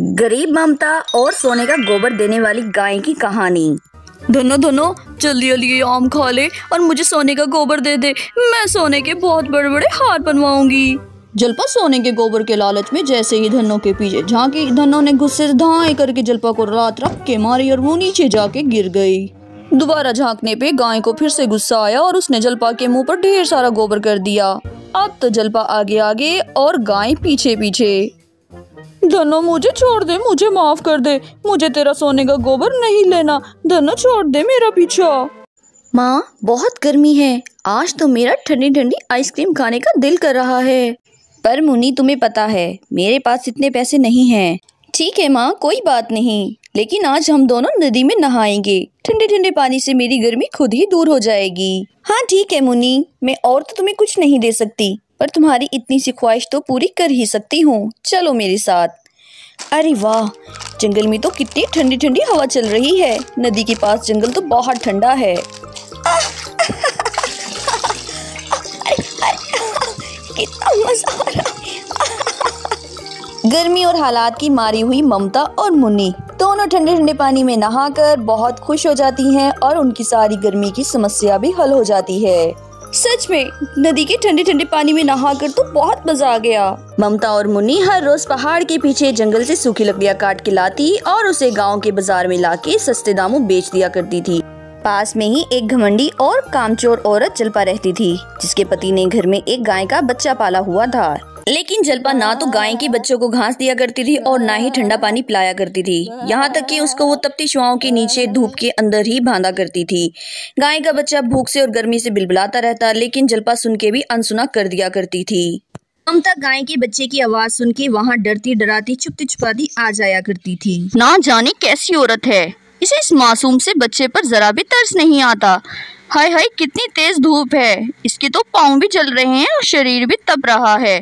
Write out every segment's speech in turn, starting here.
गरीब ममता और सोने का गोबर देने वाली गाय की कहानी। धनो धनो जल्दी जल्दी ये आम खा ले और मुझे सोने का गोबर दे दे। मैं सोने के बहुत बड़े बड़े हार बनवाऊंगी। जलपा सोने के गोबर के लालच में जैसे ही धनो के पीछे झांकी, धनो ने गुस्से से धाए करके जलपा को रात रख के मारी और वो नीचे जाके गिर गई। दोबारा झांकने पे गाय को फिर से गुस्सा आया और उसने जलपा के मुंह पर ढेर सारा गोबर कर दिया। अब तो जलपा आगे आगे और गाय पीछे पीछे। धनो मुझे छोड़ दे, मुझे माफ कर दे, मुझे तेरा सोने का गोबर नहीं लेना। धनो छोड़ दे मेरा पीछा। माँ बहुत गर्मी है, आज तो मेरा ठंडी ठंडी आइसक्रीम खाने का दिल कर रहा है। पर मुन्नी तुम्हें पता है मेरे पास इतने पैसे नहीं हैं। ठीक है माँ, कोई बात नहीं, लेकिन आज हम दोनों नदी में नहाएंगे। ठंडे ठंडे पानी से मेरी गर्मी खुद ही दूर हो जाएगी। हाँ ठीक है मुन्नी, मैं और तो तुम्हें कुछ नहीं दे सकती, पर तुम्हारी इतनी सी ख्वाहिश तो पूरी कर ही सकती हूँ। चलो मेरे साथ। अरे वाह, जंगल में तो कितनी ठंडी ठंडी हवा चल रही है। नदी के पास जंगल तो बहुत ठंडा है। कितना मजा आ रहा है। गर्मी और हालात की मारी हुई ममता और मुन्नी दोनों ठंडे ठंडे पानी में नहाकर बहुत खुश हो जाती हैं और उनकी सारी गर्मी की समस्या भी हल हो जाती है। सच में नदी के ठंडे ठंडे पानी में नहाकर तो बहुत मजा आ गया। ममता और मुन्नी हर रोज पहाड़ के पीछे जंगल से सूखी लकड़ियाँ काट के लाती और उसे गांव के बाजार में लाके सस्ते दामों बेच दिया करती थी। पास में ही एक घमंडी और कामचोर औरत जलपा रहती थी, जिसके पति ने घर में एक गाय का बच्चा पाला हुआ था। लेकिन जलपा ना तो गाय के बच्चों को घास दिया करती थी और ना ही ठंडा पानी पिलाया करती थी। यहाँ तक कि उसको वो तपती शुआओं के नीचे धूप के अंदर ही बांधा करती थी। गाय का बच्चा भूख से और गर्मी से बिलबिलाता रहता, लेकिन जलपा सुन के भी अनसुना कर दिया करती थी। ममता गाय के बच्चे की आवाज सुन के वहाँ डरती डराती छुपती छुपाती आ जाया करती थी। ना जाने कैसी औरत है, इसे इस मासूम से बच्चे पर जरा भी तरस नहीं आता। हाय हाय, कितनी तेज धूप है, इसके तो पाँव भी जल रहे हैं और शरीर भी तप रहा है।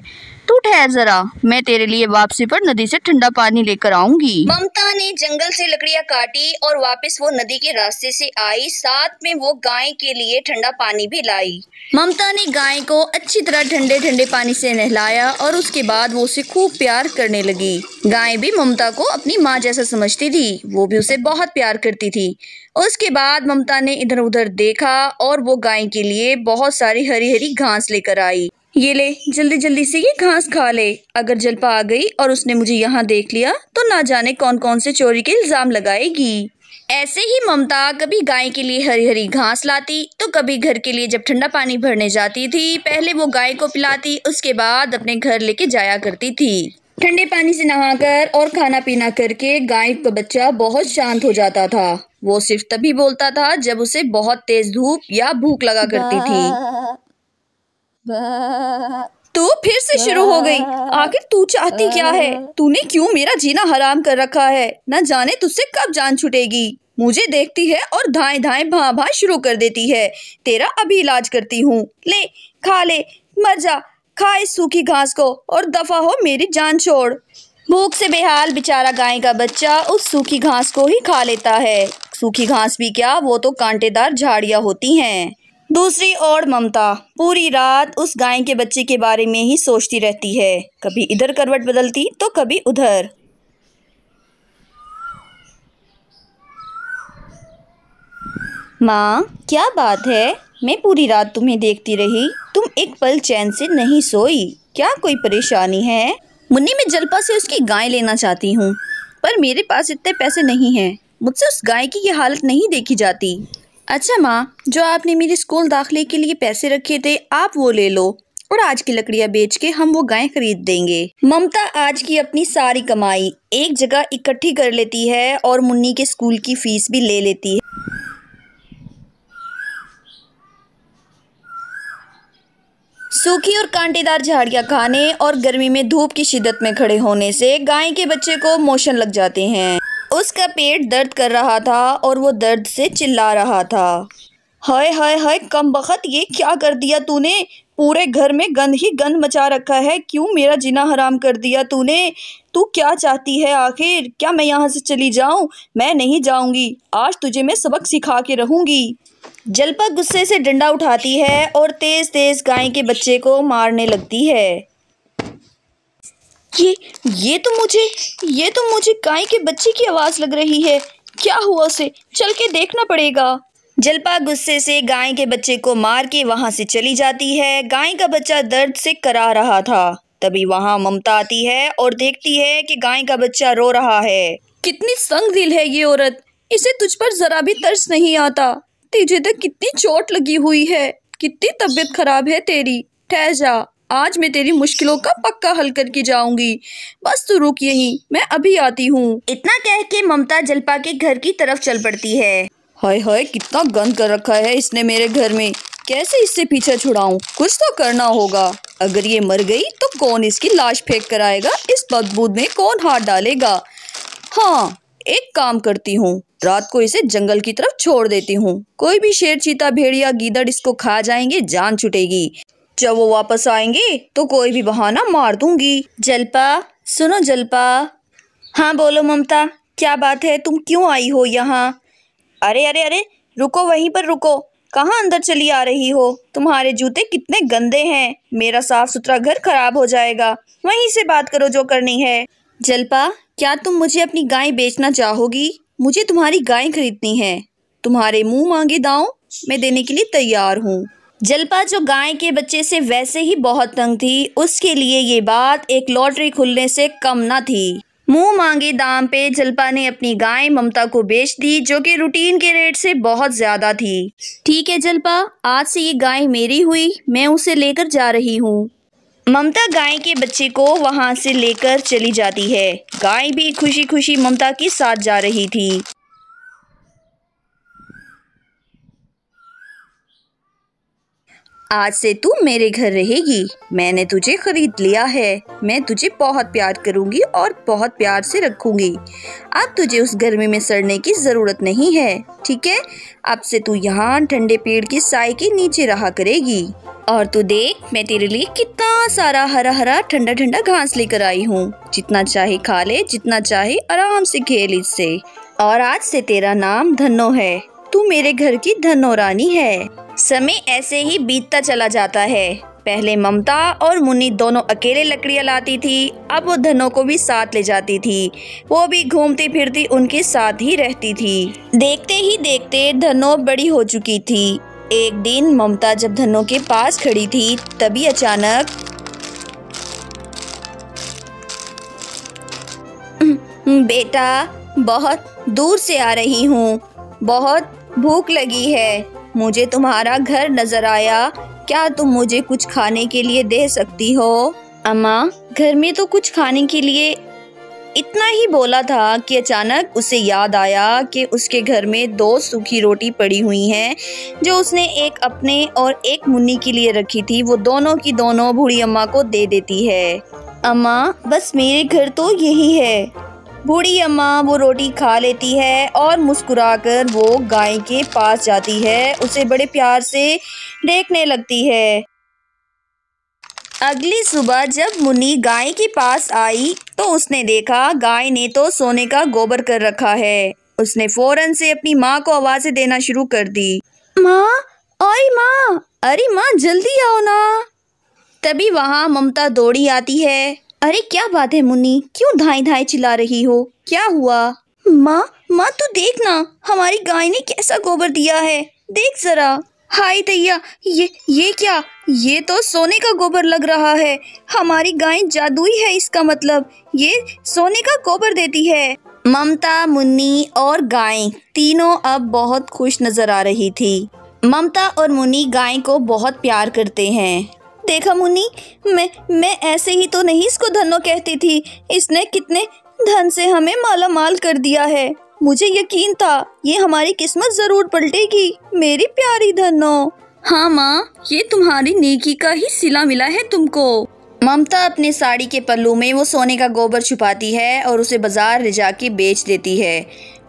तू ठहर जरा, मैं तेरे लिए वापसी पर नदी से ठंडा पानी लेकर आऊंगी। ममता ने जंगल से लकड़ियाँ काटी और वापस वो नदी के रास्ते से आई। साथ में वो गाय के लिए ठंडा पानी भी लाई। ममता ने गाय को अच्छी तरह ठंडे ठंडे पानी से नहलाया और उसके बाद वो उसे खूब प्यार करने लगी। गाय भी ममता को अपनी माँ जैसा समझती थी, वो भी उसे बहुत प्यार करती थी। उसके बाद ममता ने इधर उधर देखा और वो गाय के लिए बहुत सारी हरी हरी घास लेकर आई। ये ले, जल्दी जल्दी से ये घास खा ले। अगर जलपा आ गई और उसने मुझे यहाँ देख लिया तो ना जाने कौन कौन से चोरी के इल्जाम लगाएगी। ऐसे ही ममता कभी गाय के लिए हरी हरी घास लाती तो कभी घर के लिए जब ठंडा पानी भरने जाती थी, पहले वो गाय को पिलाती, उसके बाद अपने घर लेके जाया करती थी। ठंडे पानी से नहाकर और खाना पीना करके गाय का बच्चा बहुत शांत हो जाता था। वो सिर्फ तभी बोलता था जब उसे बहुत तेज धूप या भूख लगा करती थी। तू फिर से शुरू हो गई। आखिर तू चाहती क्या है? तूने क्यों मेरा जीना हराम कर रखा है? न जाने तुझसे कब जान छूटेगी। मुझे देखती है और धाए धाए भा भा शुरू कर देती है। तेरा अभी इलाज करती हूँ। ले, खा ले, मर जा। खा इस सूखी घास को और दफा हो, मेरी जान छोड़। भूख से बेहाल बेचारा गाय का बच्चा उस सूखी घास को ही खा लेता है। सूखी घास भी क्या, वो तो कांटेदार झाड़ियाँ होती हैं। दूसरी ओर ममता पूरी रात उस गाय के बच्चे के बारे में ही सोचती रहती है। कभी इधर करवट बदलती तो कभी उधर। माँ क्या बात है? मैं पूरी रात तुम्हें देखती रही, तुम एक पल चैन से नहीं सोई। क्या कोई परेशानी है? मुन्नी, मैं जलपा से उसकी गाय लेना चाहती हूँ, पर मेरे पास इतने पैसे नहीं हैं। मुझसे उस गाय की ये हालत नहीं देखी जाती। अच्छा माँ, जो आपने मेरे स्कूल दाखिले के लिए पैसे रखे थे आप वो ले लो और आज की लकड़ियाँ बेच के हम वो गाय खरीद देंगे। ममता आज की अपनी सारी कमाई एक जगह इकट्ठी कर लेती है और मुन्नी के स्कूल की फीस भी ले लेती है। सूखी और कांटेदार झाड़ियाँ खाने और गर्मी में धूप की शिद्दत में खड़े होने से गाय के बच्चे को मोशन लग जाते हैं। उसका पेट दर्द कर रहा था और वो दर्द से चिल्ला रहा था। हाय हाय हाय, कमबख्त, ये क्या कर दिया तूने? पूरे घर में गंद ही गंद मचा रखा है। क्यों मेरा जीना हराम कर दिया तूने? तू क्या चाहती है आखिर? क्या मैं यहाँ से चली जाऊँ? मैं नहीं जाऊँगी, आज तुझे मैं सबक सिखा के रहूँगी। जलपा गुस्से से डंडा उठाती है और तेज तेज गाय के बच्चे को मारने लगती है। ये तो मुझे गाय के बच्चे की आवाज लग रही है। क्या हुआ उसे? चल के देखना पड़ेगा। जलपा गुस्से से गाय के बच्चे को मार के वहां से चली जाती है। गाय का बच्चा दर्द से करा रहा था। तभी वहां ममता आती है और देखती है कि गाय का बच्चा रो रहा है। कितनी संगदिल है ये औरत, इसे तुझ पर जरा भी तरस नहीं आता। तुझे तो कितनी चोट लगी हुई है, कितनी तबीयत खराब है तेरी। ठहर जा, आज मैं तेरी मुश्किलों का पक्का हल करके जाऊंगी। बस तू रुक यहीं, मैं अभी आती हूँ। इतना कह के ममता जलपा के घर की तरफ चल पड़ती है। हाय हाय, कितना गंद कर रखा है इसने मेरे घर में। कैसे इससे पीछा छुड़ाऊं? कुछ तो करना होगा। अगर ये मर गई तो कौन इसकी लाश फेंक कर आएगा? इस बदबू में कौन हाथ डालेगा? हाँ, एक काम करती हूँ, रात को इसे जंगल की तरफ छोड़ देती हूँ। कोई भी शेर, चीता, भेड़िया, गीदड़ इसको खा जाएंगे, जान छुटेगी। जब वो वापस आएंगे तो कोई भी बहाना मार दूंगी। जलपा, सुनो जलपा। हाँ बोलो ममता, क्या बात है? तुम क्यों आई हो यहाँ? अरे अरे अरे, रुको, वहीं पर रुको। कहाँ अंदर चली आ रही हो? तुम्हारे जूते कितने गंदे हैं, मेरा साफ सुथरा घर खराब हो जाएगा। वहीं से बात करो जो करनी है। जलपा, क्या तुम मुझे अपनी गाय बेचना चाहोगी? मुझे तुम्हारी गाय खरीदनी है। तुम्हारे मुंह मांगे दांव मैं देने के लिए तैयार हूँ। जलपा, जो गाय के बच्चे से वैसे ही बहुत तंग थी, उसके लिए ये बात एक लॉटरी खुलने से कम न थी। मुंह मांगे दाम पे जलपा ने अपनी गाय ममता को बेच दी, जो कि रूटीन के रेट से बहुत ज्यादा थी। ठीक है जलपा, आज से ये गाय मेरी हुई, मैं उसे लेकर जा रही हूँ। ममता गाय के बच्चे को वहां से लेकर चली जाती है। गाय भी खुशी खुशी ममता के साथ जा रही थी। आज से तू मेरे घर रहेगी, मैंने तुझे खरीद लिया है। मैं तुझे बहुत प्यार करूंगी और बहुत प्यार से रखूंगी। अब तुझे उस गर्मी में सड़ने की जरूरत नहीं है, ठीक है? अब से तू यहाँ ठंडे पेड़ की साए के नीचे रहा करेगी। और तू देख, मैं तेरे लिए कितना सारा हरा हरा ठंडा ठंडा घास लेकर आई हूँ। जितना चाहे खा ले, जितना चाहे आराम से खेल इससे। और आज से तेरा नाम धन्नो है। तू मेरे घर की धन्नो रानी है। समय ऐसे ही बीतता चला जाता है। पहले ममता और मुन्नी दोनों अकेले लकड़ियां लाती थी, अब वो धन्नो को भी साथ ले जाती थी। वो भी घूमती फिरती उनके साथ ही रहती थी। देखते ही देखते धन्नो बड़ी हो चुकी थी। एक दिन ममता जब धन्नो के पास खड़ी थी, तभी अचानक बेटा, बहुत दूर से आ रही हूँ, बहुत भूख लगी है। मुझे तुम्हारा घर नजर आया, क्या तुम मुझे कुछ खाने के लिए दे सकती हो? अम्मा, घर में तो कुछ खाने के लिए, इतना ही बोला था कि अचानक उसे याद आया कि उसके घर में 2 सूखी रोटी पड़ी हुई हैं, जो उसने एक अपने और एक मुन्नी के लिए रखी थी। वो दोनों की दोनों बूढ़ी अम्मा को दे देती है। अम्मा, बस मेरे घर तो यही है। बूढ़ी अम्मा वो रोटी खा लेती है और मुस्कुराकर वो गाय के पास जाती है, उसे बड़े प्यार से देखने लगती है। अगली सुबह जब मुन्नी गाय के पास आई तो उसने देखा गाय ने तो सोने का गोबर कर रखा है। उसने फौरन से अपनी माँ को आवाज़ें देना शुरू कर दी। माँ, ओए माँ, अरे माँ जल्दी आओ ना। तभी वहाँ ममता दौड़ी आती है। अरे क्या बात है मुन्नी, क्यों धाई धाई चिल्ला रही हो? क्या हुआ? माँ तू देख ना, हमारी गाय ने कैसा गोबर दिया है, देख जरा। हाय दैया, ये क्या? ये तो सोने का गोबर लग रहा है। हमारी गाय जादुई है, इसका मतलब ये सोने का गोबर देती है। ममता, मुन्नी और गाय तीनों अब बहुत खुश नजर आ रही थी। ममता और मुन्नी गाय को बहुत प्यार करते हैं। देखा मुन्नी, मैं ऐसे ही तो नहीं इसको धन्नो कहती थी। इसने कितने धन से हमें माला माल कर दिया है। मुझे यकीन था ये हमारी किस्मत जरूर पलटेगी, मेरी प्यारी धन्नो। हाँ माँ, ये तुम्हारी नेकी का ही सिला मिला है तुमको। ममता अपने साड़ी के पल्लू में वो सोने का गोबर छुपाती है और उसे बाजार ले जाके बेच देती है।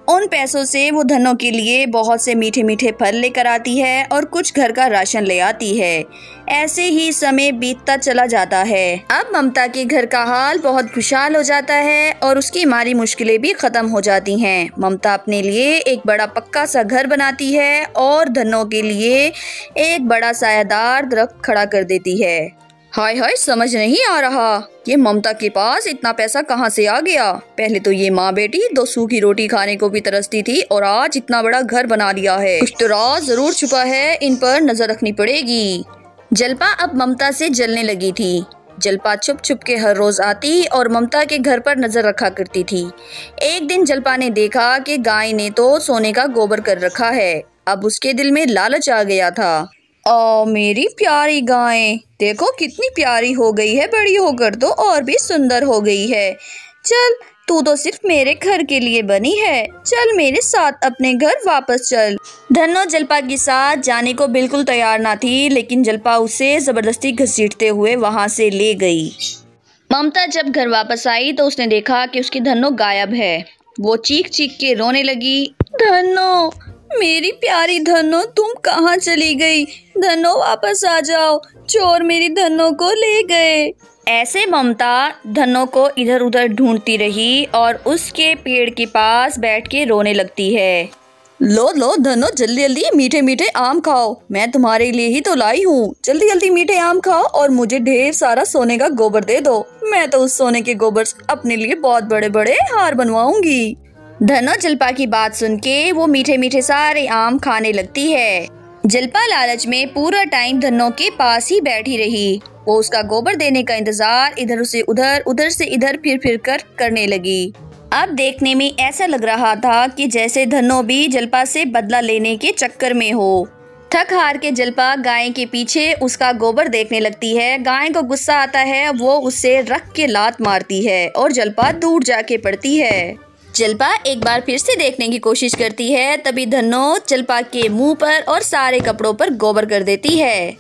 उन पैसों से वो धन्नो के लिए बहुत से मीठे मीठे फल लेकर आती है और कुछ घर का राशन ले आती है। ऐसे ही समय बीतता चला जाता है। अब ममता के घर का हाल बहुत खुशहाल हो जाता है और उसकी माली मुश्किलें भी खत्म हो जाती हैं। ममता अपने लिए एक बड़ा पक्का सा घर बनाती है और धन्नो के लिए एक बड़ा सायादार दरख्त खड़ा कर देती है। हाय हाय, समझ नहीं आ रहा ये ममता के पास इतना पैसा कहाँ से आ गया। पहले तो ये माँ बेटी 2 सूखी रोटी खाने को भी तरसती थी और आज इतना बड़ा घर बना लिया है। कुछ तो राज जरूर छुपा है, इन पर नजर रखनी पड़ेगी। जल्पा अब ममता से जलने लगी थी। जल्पा छुप छुप के हर रोज आती और ममता के घर पर नजर रखा करती थी। एक दिन जल्पा ने देखा कि गाय ने तो सोने का गोबर कर रखा है। अब उसके दिल में लालच आ गया था। ओ मेरी प्यारी गाय, देखो कितनी प्यारी हो गई है, बड़ी होकर तो और भी सुंदर हो गई है। चल, तू तो सिर्फ मेरे घर के लिए बनी है, चल मेरे साथ अपने घर वापस चल। धन्नो जल्पा के साथ जाने को बिल्कुल तैयार ना थी, लेकिन जल्पा उसे जबरदस्ती घसीटते हुए वहां से ले गई। ममता जब घर वापस आई तो उसने देखा कि उसकी धन्नो गायब है। वो चीख चीख के रोने लगी। धन्नो, मेरी प्यारी धन्नो, तुम कहाँ चली गई? धन्नो वापस आ जाओ, चोर मेरी धन्नो को ले गए। ऐसे ममता धन्नो को इधर उधर ढूंढती रही और उसके पेड़ के पास बैठ के रोने लगती है। लो लो धन्नो, जल्दी जल्दी मीठे मीठे आम खाओ, मैं तुम्हारे लिए ही तो लाई हूँ। जल्दी जल्दी मीठे आम खाओ और मुझे ढेर सारा सोने का गोबर दे दो। मैं तो उस सोने के गोबर से अपने लिए बहुत बड़े बड़े हार बनवाऊंगी। धन्नो जल्पा की बात सुन के वो मीठे मीठे सारे आम खाने लगती है। जल्पा लालच में पूरा टाइम धन्नो के पास ही बैठी रही। वो उसका गोबर देने का इंतजार इधर से उधर, उधर से इधर फिर कर करने लगी। अब देखने में ऐसा लग रहा था कि जैसे धन्नो भी जल्पा से बदला लेने के चक्कर में हो। थक हार के जल्पा गाय के पीछे उसका गोबर देखने लगती है। गाय को गुस्सा आता है, वो उसे रख के लात मारती है और जल्पा दूर जाके पड़ती है। जल्पा एक बार फिर से देखने की कोशिश करती है, तभी धन्नो जल्पा के मुंह पर और सारे कपड़ों पर गोबर कर देती है।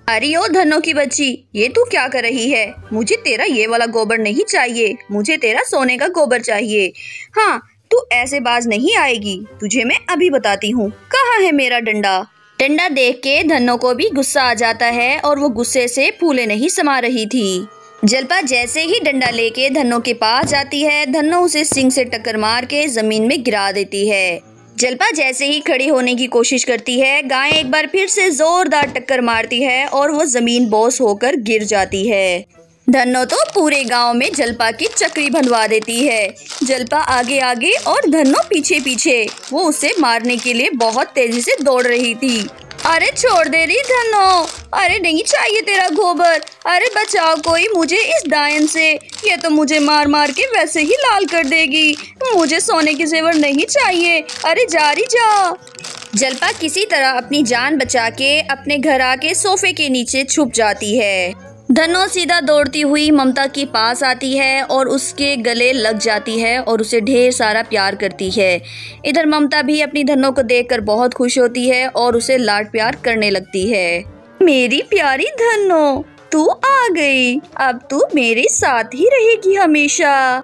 अरे ओ धन्नो की बच्ची, ये तू क्या कर रही है? मुझे तेरा ये वाला गोबर नहीं चाहिए, मुझे तेरा सोने का गोबर चाहिए। हाँ, तू ऐसे बाज नहीं आएगी, तुझे मैं अभी बताती हूँ। कहाँ है मेरा डंडा? डंडा देख के धन्नो को भी गुस्सा आ जाता है और वो गुस्से से फूले नहीं समा रही थी। जल्पा जैसे ही डंडा लेके धन्नो के पास जाती है, धन्नो उसे सिंग से टक्कर मार के जमीन में गिरा देती है। जल्पा जैसे ही खड़ी होने की कोशिश करती है, गाय एक बार फिर से जोरदार टक्कर मारती है और वो जमीन बोस होकर गिर जाती है। धन्नो तो पूरे गांव में जल्पा की चक्री बंधवा देती है। जल्पा आगे आगे और धन्नो पीछे पीछे। वो उसे मारने के लिए बहुत तेजी से दौड़ रही थी। अरे छोड़ दे रही धन्नो, अरे नहीं चाहिए तेरा गोबर, अरे बचाओ कोई मुझे इस डायन से, ये तो मुझे मार मार के वैसे ही लाल कर देगी। मुझे सोने के जेवर नहीं चाहिए, अरे जारी जा। जल्पा किसी तरह अपनी जान बचा के अपने घर आके सोफे के नीचे छुप जाती है। धन्नो सीधा दौड़ती हुई ममता के पास आती है और उसके गले लग जाती है और उसे ढेर सारा प्यार करती है। इधर ममता भी अपनी धन्नो को देखकर बहुत खुश होती है और उसे लाड प्यार करने लगती है। मेरी प्यारी धन्नो, तू आ गई, अब तू मेरे साथ ही रहेगी हमेशा।